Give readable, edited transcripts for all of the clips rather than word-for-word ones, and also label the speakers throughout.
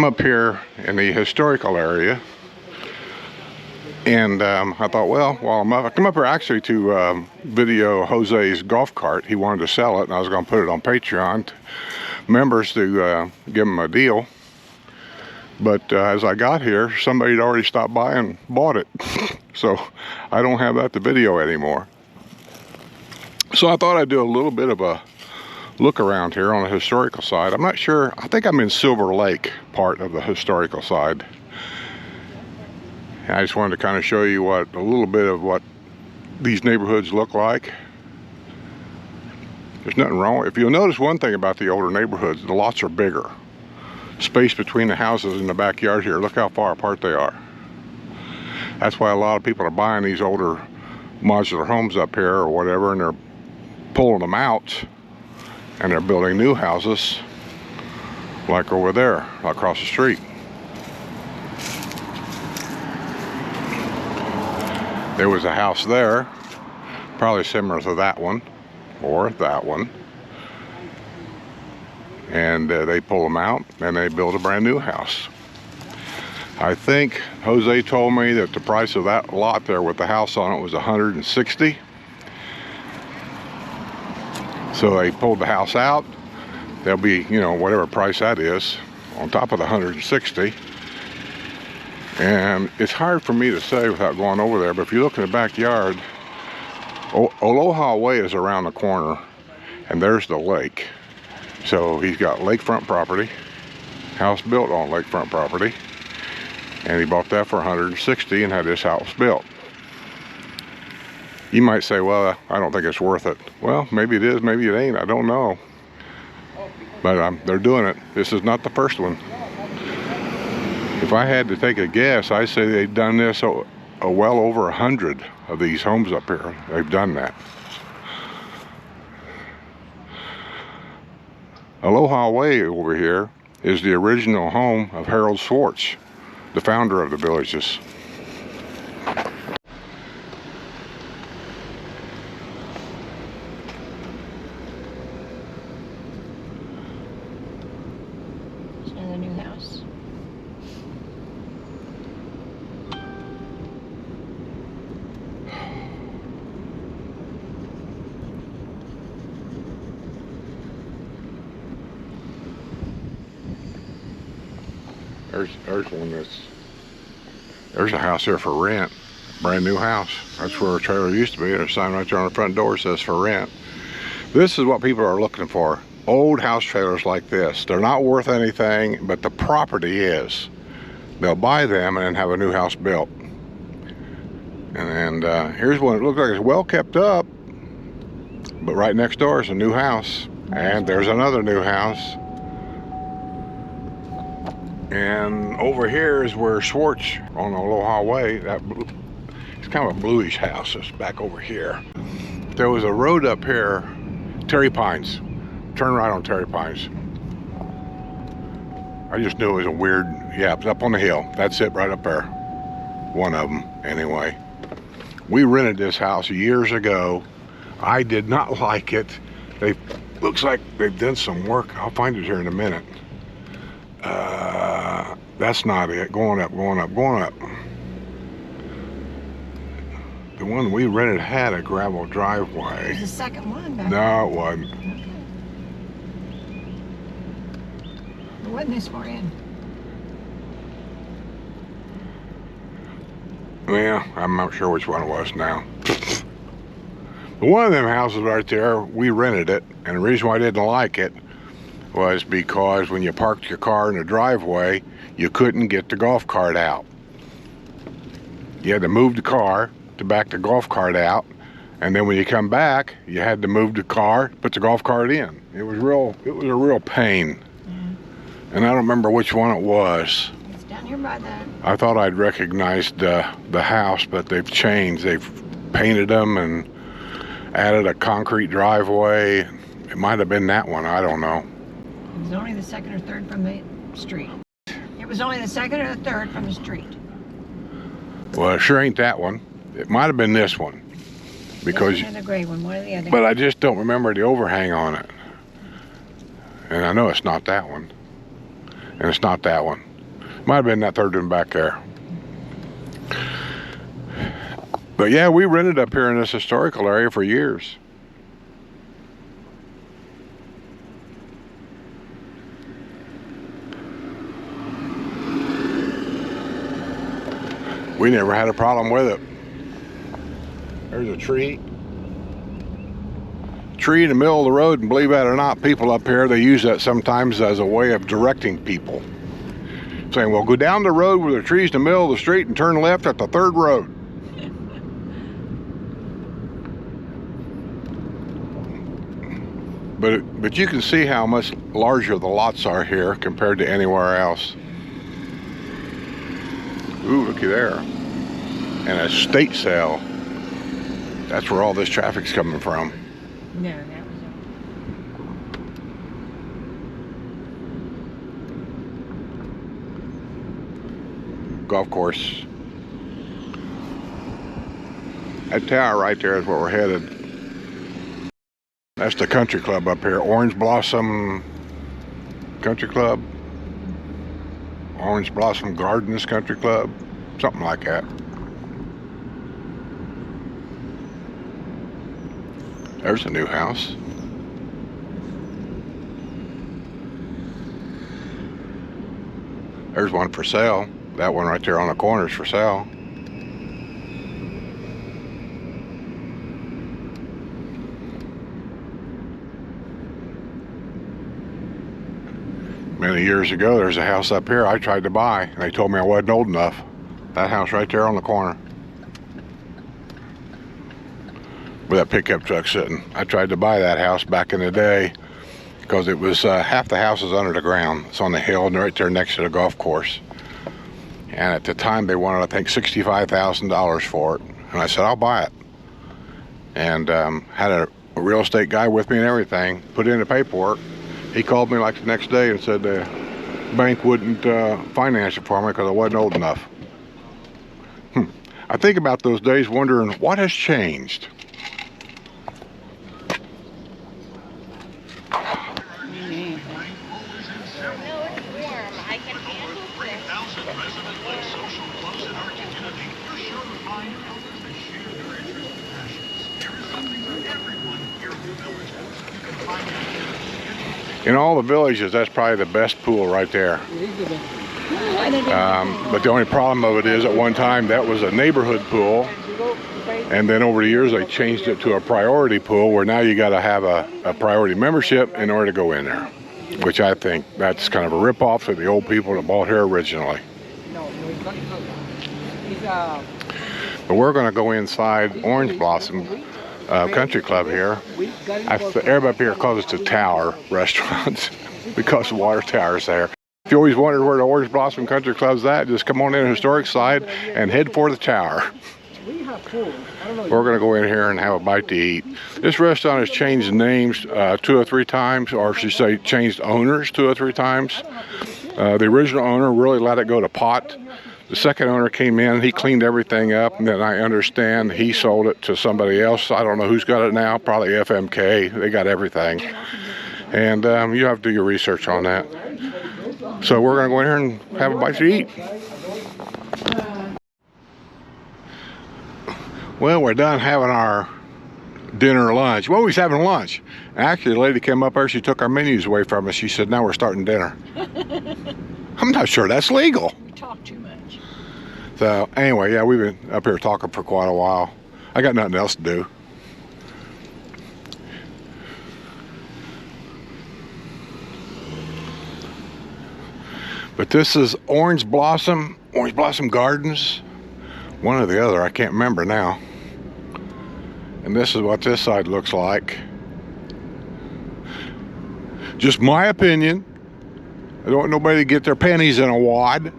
Speaker 1: up here in the historical area, and I thought, well, while I'm up, I come up here actually to video Jose's golf cart. He wanted to sell it, and I was going to put it on Patreon to members to give him a deal. But as I got here, somebody had already stopped by and bought it. So I don't have that to video anymore. So I thought I'd do a little bit of a look around here on the historical side. I'm not sure, I think I'm in Silver Lake part of the historical side. I just wanted to kind of show you a little bit of what these neighborhoods look like. There's nothing wrong. If you'll notice one thing about the older neighborhoods, the lots are bigger. Space between the houses in the backyard here, look how far apart they are. That's why a lot of people are buying these older modular homes up here or whatever, and they're pulling them out and they're building new houses like over there across the street. There was a house there, probably similar to that one or that one, and they pull them out and they build a brand new house. I think Jose told me that the price of that lot there with the house on it was $160. So they pulled the house out. There'll be, you know, whatever price that is on top of the $160. And it's hard for me to say without going over there, but if you look in the backyard, Aloha Way is around the corner, and there's the lake. So he's got lakefront property, house built on lakefront property, and he bought that for $160 and had this house built. You might say, well, I don't think it's worth it. Well, maybe it is, maybe it ain't, I don't know. But they're doing it. This is not the first one. If I had to take a guess, I'd say they've done this well over 100 of these homes up here. They've done that. Aloha Way over here is the original home of Harold Swartz, the founder of the villages.
Speaker 2: There's another new house.
Speaker 1: There's one there's a house here for rent, brand new house. That's where a trailer used to be. There's a sign right there on the front door that says for rent. This is what people are looking for. Old house trailers like this. They're not worth anything, but the property is. They'll buy them and then have a new house built. And here's one. It looks like it's well kept up, but right next door is a new house. And there's another new house. And over here is where Swartz on Aloha Way, it's kind of a bluish house. It's back over here. There was a road up here, Terry Pines. Turn right on Terry Pines. I just knew it was a weird, yeah, it was up on the hill. That's it right up there. One of them, anyway. We rented this house years ago. I did not like it. Looks like they've done some work. I'll find it here in a minute. That's not it. Going up, going up, going up. The one we rented had a gravel driveway.
Speaker 2: There's the second one back
Speaker 1: No, it wasn't.
Speaker 2: Okay. It wasn't this far in.
Speaker 1: Yeah, I'm not sure which one it was now. But one of them houses right there, we rented it, and the reason why I didn't like it was because when you parked your car in the driveway, you couldn't get the golf cart out. You had to move the car to back the golf cart out, and then when you come back, you had to move the car, put the golf cart in. It was a real pain. And I don't remember which one it was.
Speaker 2: It's down here by the...
Speaker 1: I thought I'd recognized the house, but they've changed. They've painted them and added a concrete driveway. It might have been that one, I don't know.
Speaker 2: It was only the second or third from the street. It was only the second or the third from the street.
Speaker 1: Well, it sure ain't that one. It might have been this one. Because,
Speaker 2: this one and the gray one or the other.
Speaker 1: But I just don't remember the overhang on it. And I know it's not that one. And it's not that one. Might have been that third one back there. But yeah, we rented up here in this historical area for years. We never had a problem with it. There's a tree. Tree in the middle of the road, and believe that or not, people up here, they use that sometimes as a way of directing people. Saying, well, go down the road where the tree's in the middle of the street and turn left at the third road. But you can see how much larger the lots are here compared to anywhere else. Ooh, looky there. And a estate sale. That's where all this traffic's coming from.
Speaker 2: No, that was
Speaker 1: Golf course. That tower right there is where we're headed. That's the country club up here. Orange Blossom Country Club. Orange Blossom Gardens Country Club. Something like that. There's a new house. There's one for sale. That one right there on the corner is for sale. Many years ago, there's a house up here I tried to buy, and they told me I wasn't old enough. That house right there on the corner. With that pickup truck sitting. I tried to buy that house back in the day because it was half the house is under the ground. It's on the hill and right there next to the golf course. And at the time they wanted, I think, $65,000 for it. And I said, I'll buy it. And had a real estate guy with me and everything, put in the paperwork. He called me like the next day and said the bank wouldn't finance it for me because I wasn't old enough. I think about those days wondering what has changed. In all the villages, that's probably the best pool right there. But the only problem of it is at one time that was a neighborhood pool, and then over the years they changed it to a priority pool where now you got to have a priority membership in order to go in there, which I think that's kind of a ripoff of the old people that bought here originally. But we're going to go inside Orange Blossom Country Club here. Everybody up here calls it the Tower Restaurant because the water tower's there. If you always wondered where the Orange Blossom Country Club's at, just come on in the historic side and head for the tower. We're going to go in here and have a bite to eat. This restaurant has changed names 2 or 3 times, or I should say changed owners 2 or 3 times. The original owner really let it go to pot. The second owner came in, he cleaned everything up, and then I understand he sold it to somebody else. I don't know who's got it now, probably FMK. They got everything. And you have to do your research on that. So we're going to go in here and have a bite to eat. Well, we're done having our dinner or lunch. Well, we was having lunch. Actually, the lady came up there, she took our menus away from us. She said, now we're starting dinner. I'm not sure that's legal.
Speaker 2: We talk too much.
Speaker 1: So anyway, yeah, we've been up here talking for quite a while. I got nothing else to do. But this is Orange Blossom Gardens. One or the other, I can't remember now. And this is what this side looks like. Just my opinion. I don't want nobody to get their panties in a wad.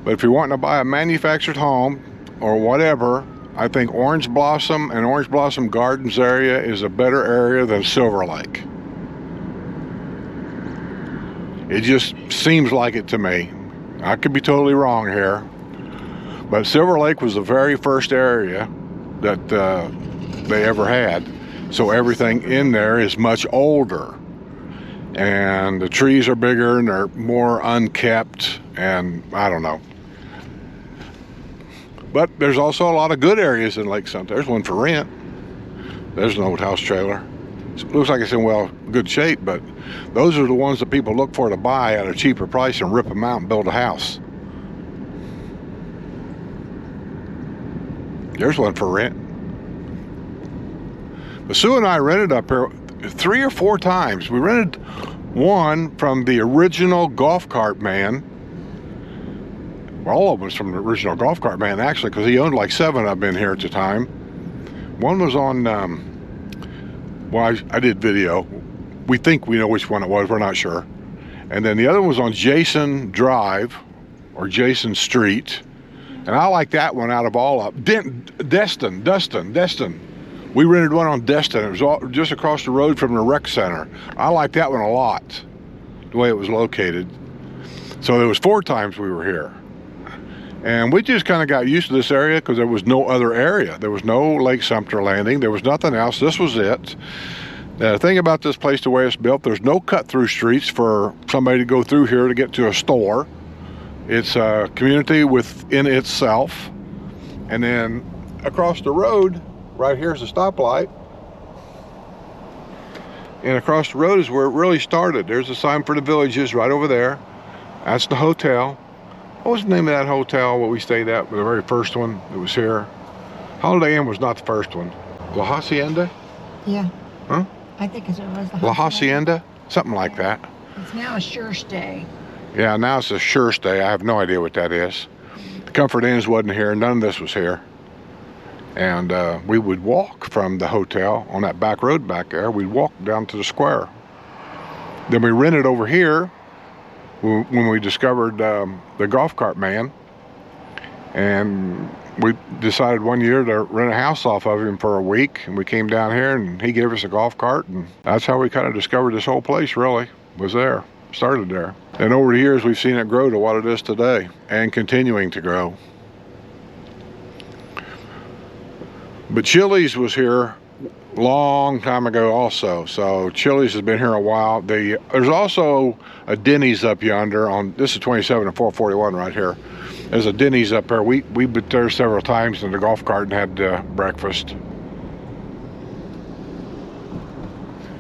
Speaker 1: But if you're wanting to buy a manufactured home or whatever, I think Orange Blossom and Orange Blossom Gardens area is a better area than Silver Lake. It just seems like it to me. I could be totally wrong here. But Silver Lake was the very first area that they ever had. So everything in there is much older. and the trees are bigger and they're more unkept, and I don't know. But there's also a lot of good areas in Lake Sumter. There's one for rent. There's an old house trailer. It looks like it's in good shape, but those are the ones that people look for to buy at a cheaper price and rip them out and build a house. There's one for rent. But Sue and I rented up here 3 or 4 times. We rented one from the original golf cart man. Well, all of them was from the original golf cart man, actually, because he owned like 7 of them in here at the time. One was on, well, I did video. We think we know which one it was. We're not sure. And then the other one was on Jason Drive, or Jason Street. And I like that one out of all of them. Destin. We rented one on Destin. It was just across the road from the rec center. I like that one a lot, the way it was located. So there was 4 times we were here. And we just kind of got used to this area because there was no other area. There was no Lake Sumter Landing. There was nothing else. This was it. The thing about this place, the way it's built, there's no cut-through streets for somebody to go through here to get to a store. It's a community within itself. And then across the road, right here's a stoplight. And across the road is where it really started. There's a sign for the Villages right over there. That's the hotel. What was the name of that hotel what we stayed at? The very first one that was here. Holiday Inn was not the first one. La Hacienda?
Speaker 2: Yeah.
Speaker 1: Huh?
Speaker 2: I think it was
Speaker 1: La Hacienda? Something like that.
Speaker 2: It's now a Sure Stay.
Speaker 1: Yeah, now it's a Sure Stay. I have no idea what that is. The Comfort Inns wasn't here. None of this was here. And we would walk from the hotel on that back road back there. We'd walk down to the square. Then we rented over here when we discovered the golf cart man. And we decided one year to rent a house off of him for a week. And we came down here and he gave us a golf cart. And that's how we kind of discovered this whole place, really, was there. Started there. And over the years, we've seen it grow to what it is today and continuing to grow. But Chili's was here a long time ago also. So Chili's has been here a while. There's also a Denny's up yonder on, this is 27 and 441 right here. There's a Denny's up there. We've been there several times in the golf cart and had breakfast.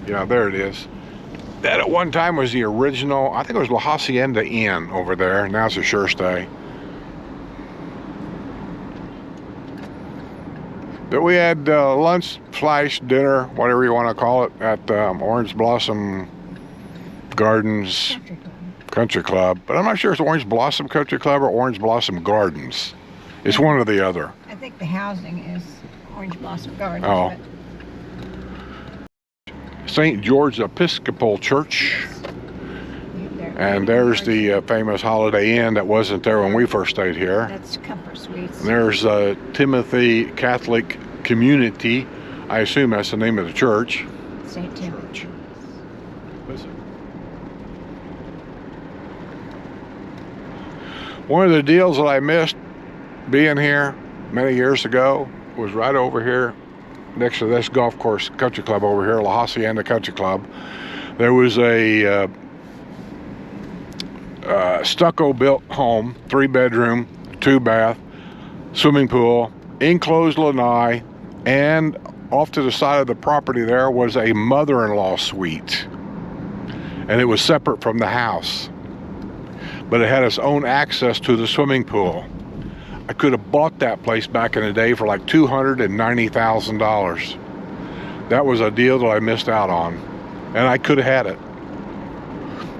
Speaker 1: Yeah, there it is. That at one time was the original, I think it was La Hacienda Inn over there. Now it's a Sure Stay. But we had lunch, dinner, whatever you want to call it, at Orange Blossom Gardens Country Club. But I'm not sure if it's Orange Blossom Country Club or Orange Blossom Gardens. It's one or the other.
Speaker 2: I think the housing is Orange Blossom Gardens.
Speaker 1: Oh. St. George Episcopal Church. And there's the famous Holiday Inn that wasn't there when we first stayed here.
Speaker 2: That's Comfort Suites.
Speaker 1: And there's Timothy Catholic Community. I assume that's the name of the church.
Speaker 2: St. Timothy.
Speaker 1: One of the deals that I missed being here many years ago was right over here next to this golf course country club over here, La Hacienda Country Club. There was a stucco built home, 3-bedroom, 2-bath, swimming pool, enclosed lanai, and off to the side of the property there was a mother-in-law suite. And it was separate from the house. But it had its own access to the swimming pool. I could have bought that place back in the day for like $290,000. That was a deal that I missed out on. And I could have had it.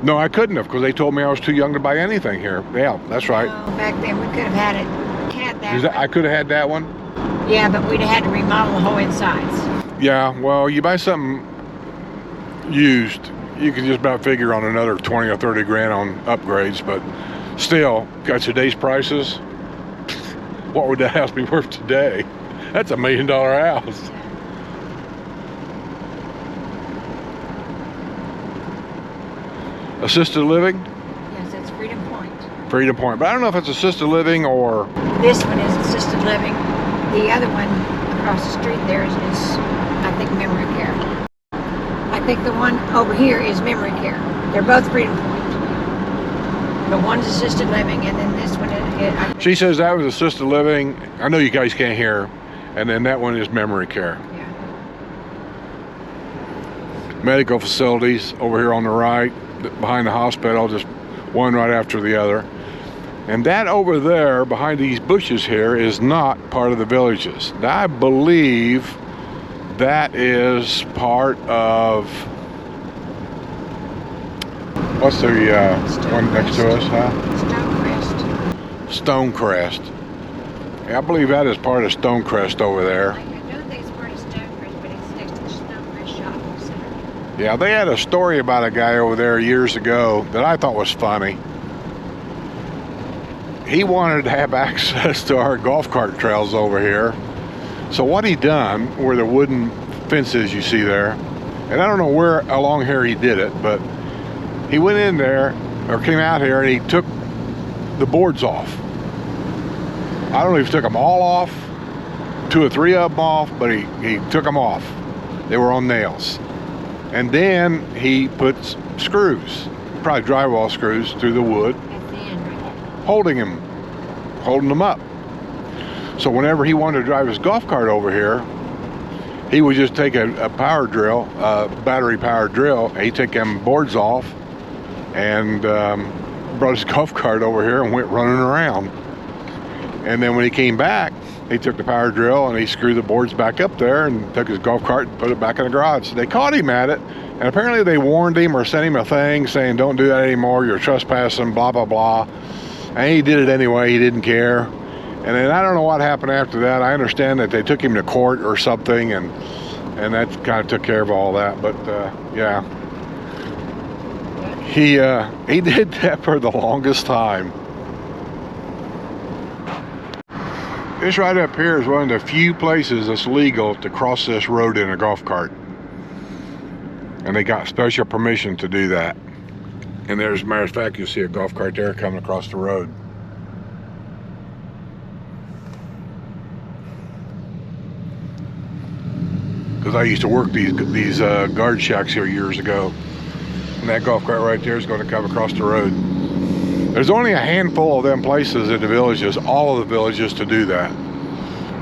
Speaker 1: No, I couldn't have, because they told me I was too young to buy anything here. Yeah, that's right.
Speaker 2: No, back then we could have had that.
Speaker 1: I could have had that one?
Speaker 2: Yeah, but we'd have had to remodel the whole insides.
Speaker 1: Yeah, well, you buy something used, you can just about figure on another 20 or 30 grand on upgrades, but still, got today's prices, what would that house be worth today? That's $1 million house. Assisted living?
Speaker 2: Yes, it's Freedom Point.
Speaker 1: Freedom Point, but I don't know if it's assisted living or...
Speaker 2: This one is assisted living. The other one across the street there is I think, memory care. Like I think the one over here is memory care. They're both Freedom Point. But one's assisted living, and then this one is.
Speaker 1: She says that was assisted living. I know you guys can't hear. And then that one is memory care.
Speaker 2: Yeah.
Speaker 1: Medical facilities over here on the right, behind the hospital, just one right after the other. And that over there, behind these bushes here, is not part of the villages. Now, I believe that is part of, what's the one next to us, huh?
Speaker 2: Stonecrest.
Speaker 1: Stonecrest. Yeah, I believe that is part of Stonecrest over there.
Speaker 2: I don't think it's part of Stonecrest, but it's next to the Stonecrest Shopping Center.
Speaker 1: Yeah, they had a story about a guy over there years ago that I thought was funny. He wanted to have access to our golf cart trails over here. So what he done were the wooden fences you see there. And I don't know where along here he did it, but he went in there, or came out here, and he took the boards off. I don't know if he took them all off, 2 or 3 of them off, but he took them off. They were on nails. And then he put screws, probably drywall screws, through the wood,
Speaker 2: At the end, right?
Speaker 1: holding them up. So whenever he wanted to drive his golf cart over here, he would just take a power drill, battery powered drill, and he'd take them boards off and brought his golf cart over here and went running around. And then when he came back, he took the power drill and he screwed the boards back up there and took his golf cart and put it back in the garage. They caught him at it, and apparently they warned him or sent him a thing saying, don't do that anymore, you're trespassing, blah, blah, blah. And he did it anyway, he didn't care. And then I don't know what happened after that. I understand that they took him to court or something, and that kind of took care of all that. But yeah, he did that for the longest time. This right up here is one of the few places that's legal to cross this road in a golf cart. And they got special permission to do that. And there's, as a matter of fact, you'll see a golf cart there coming across the road. Because I used to work these guard shacks here years ago. And that golf cart right there is going to come across the road. There's only a handful of them places in the villages, all of the villages, to do that.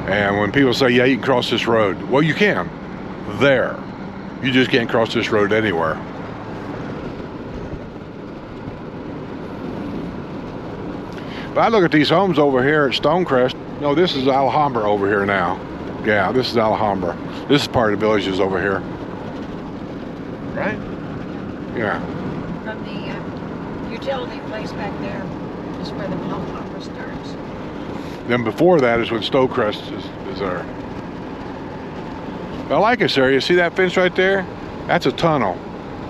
Speaker 1: And when people say, yeah, you can cross this road, well, you can. There. You just can't cross this road anywhere. But I look at these homes over here at Stonecrest. No, this is Alhambra over here now. Yeah, this is Alhambra. This is part of the villages over here. Right? Yeah.
Speaker 2: From the utility place back there is where the Alhambra starts.
Speaker 1: Then before that is when Stonecrest is there. I like this area. See that fence right there? That's a tunnel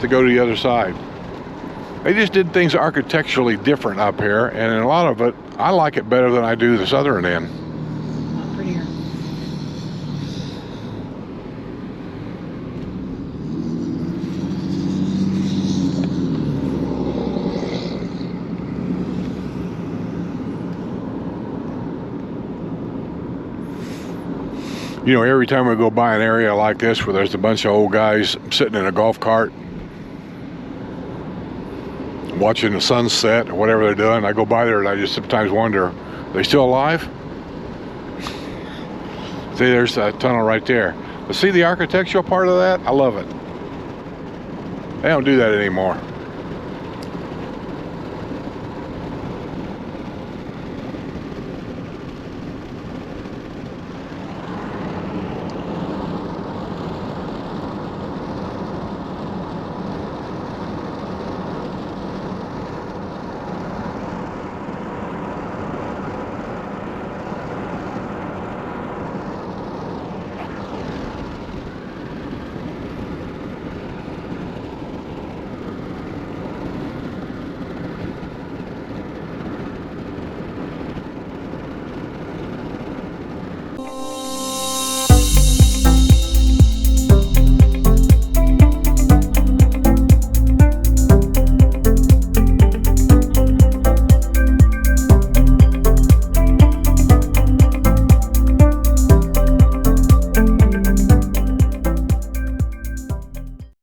Speaker 1: to go to the other side. They just did things architecturally different up here, and in a lot of it, I like it better than I do the southern end.
Speaker 2: Prettier.
Speaker 1: You know, every time we go by an area like this where there's a bunch of old guys sitting in a golf cart watching the sunset or whatever they're doing, I go by there and I just sometimes wonder, are they still alive? See, there's that tunnel right there. But see the architectural part of that? I love it. They don't do that anymore.